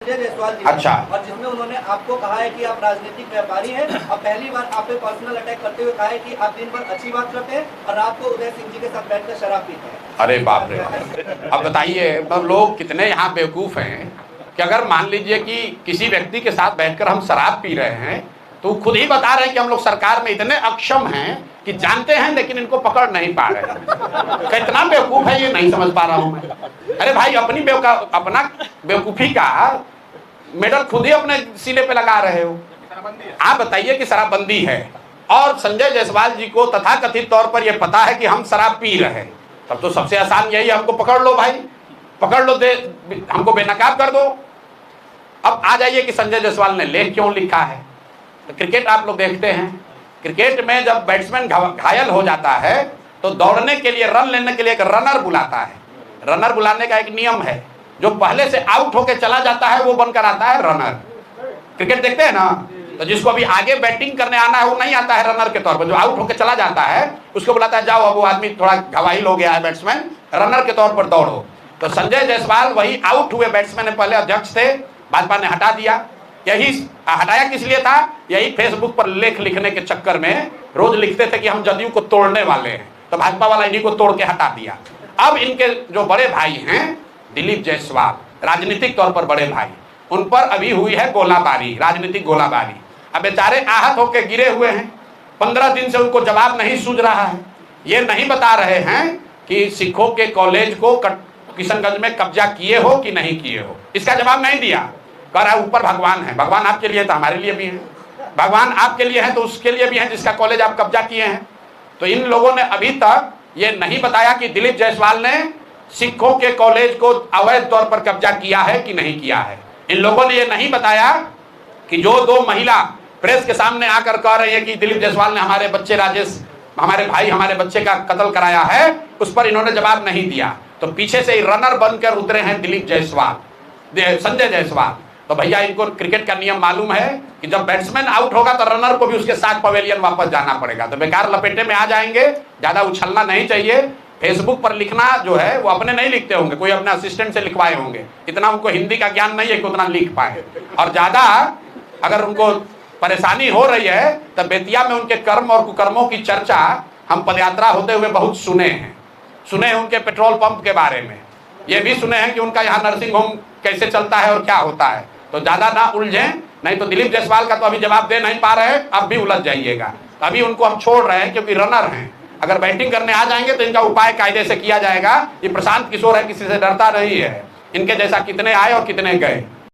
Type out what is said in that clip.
जायसवाल जी। अच्छा। और जिसमें उन्होंने आपको कहा है कि आप राजनीतिक व्यापारी हैं और पहली बार आप पे पर्सनल अटैक करते हुए कहा है कि आप दिन भर अच्छी बात करते हैं और रात को उदय सिंह जी के साथ बैठकर शराब पीते हैं। अरे बाप रे बाप। अब बताइए मतलब लोग कितने यहाँ बेवकूफ हैं कि अगर मान लीजिए कि किसी व्यक्ति के साथ बैठकर हम शराब पी रहे हैं तो खुद ही बता रहे हैं कि हम लोग सरकार में इतने अक्षम हैं कि जानते हैं लेकिन इनको पकड़ नहीं पा रहे हैं। कितना बेवकूफ है ये नहीं समझ पा रहा हूं मैं। अरे भाई अपना बेवकूफी का मेडल खुद ही अपने सीने पे लगा रहे हो। आप बताइए कि शराबबंदी है और संजय जायसवाल जी को तथाकथित तौर पर यह पता है कि हम शराब पी रहे हैं, तब तो सबसे आसान यही है हमको पकड़ लो भाई, पकड़ लो, दे हमको बेनकाब कर दो। अब आ जाइए कि संजय जायसवाल ने लेख क्यों लिखा है। तो क्रिकेट आप लोग देखते हैं, क्रिकेट में जब बैट्समैन घायल हो जाता है तो दौड़ने के लिए, रन लेने के लिए एक रनर बुलाता है। रनर बुलाने का एक नियम है, जो पहले से आउट होके चला जाता है वो बनकर आता है रनर। क्रिकेट देखते हैं ना, तो जिसको अभी आगे बैटिंग करने आना है वो नहीं आता है रनर के तौर पर, जो आउट होके चला जाता है उसको बुलाता है, जाओ अब वो आदमी थोड़ा घायल हो गया है बैट्समैन, रनर के तौर पर दौड़ो। तो संजय जायसवाल वही आउट हुए बैट्समैन ने पहले अध्यक्ष थे, भाजपा ने हटा दिया। यही हटाया किस लिए था, यही फेसबुक पर लेख लिखने के चक्कर में रोज लिखते थे कि हम जदयू को तोड़ने वाले हैं, तो भाजपा वाला इन्हीं को तोड़ के हटा दिया। अब इनके जो बड़े भाई हैं दिलीप जायसवाल, राजनीतिक तौर पर बड़े भाई, उन पर अभी हुई है गोलाबारी, राजनीतिक गोलाबारी। अब बेचारे आहत होकर गिरे हुए हैं, 15 दिन से उनको जवाब नहीं सूझ रहा है। ये नहीं बता रहे हैं कि सिखों के कॉलेज को किशनगंज में कब्जा किए हो कि नहीं किए हो, इसका जवाब नहीं दिया। कह रहा है ऊपर भगवान है, भगवान आपके लिए तो हमारे लिए भी है, भगवान आपके लिए है तो उसके लिए भी है जिसका कॉलेज आप कब्जा किए हैं। तो इन लोगों ने अभी तक ये नहीं बताया कि दिलीप जायसवाल ने सिखों के कॉलेज को अवैध तौर पर कब्जा किया है कि नहीं किया है। इन लोगों ने ये नहीं बताया कि जो 2 महिला प्रेस के सामने आकर कह रही है कि दिलीप जायसवाल ने हमारे बच्चे राजेश, हमारे भाई, हमारे बच्चे का कत्ल कराया है, उस पर इन्होंने जवाब नहीं दिया। तो पीछे से ही रनर बनकर उतरे हैं दिलीप जायसवाल, संजय जायसवाल। तो भैया इनको क्रिकेट का नियम मालूम है कि जब बैट्समैन आउट होगा तो रनर को भी उसके साथ पवेलियन वापस जाना पड़ेगा। तो बेकार लपेटे में आ जाएंगे, ज्यादा उछलना नहीं चाहिए। फेसबुक पर लिखना जो है वो अपने नहीं लिखते होंगे, कोई अपने असिस्टेंट से लिखवाए होंगे, इतना उनको हिंदी का ज्ञान नहीं है कि उतना लिख पाए। और ज्यादा अगर उनको परेशानी हो रही है तब बेतिया में उनके कर्म और कुकर्मों की चर्चा हम पदयात्रा होते हुए बहुत सुने हैं उनके पेट्रोल पंप के बारे में, ये भी सुने हैं कि उनका यहाँ नर्सिंग होम कैसे चलता है और क्या होता है। तो ज्यादा ना उलझें, नहीं तो दिलीप जायसवाल का तो अभी जवाब दे नहीं पा रहे हैं, अब भी उलझ जाइएगा। अभी उनको हम छोड़ रहे हैं क्योंकि रनर हैं, अगर बैटिंग करने आ जाएंगे तो इनका उपाय कायदे से किया जाएगा। ये प्रशांत किशोर है, किसी से डरता नहीं है, इनके जैसा कितने आए और कितने गए।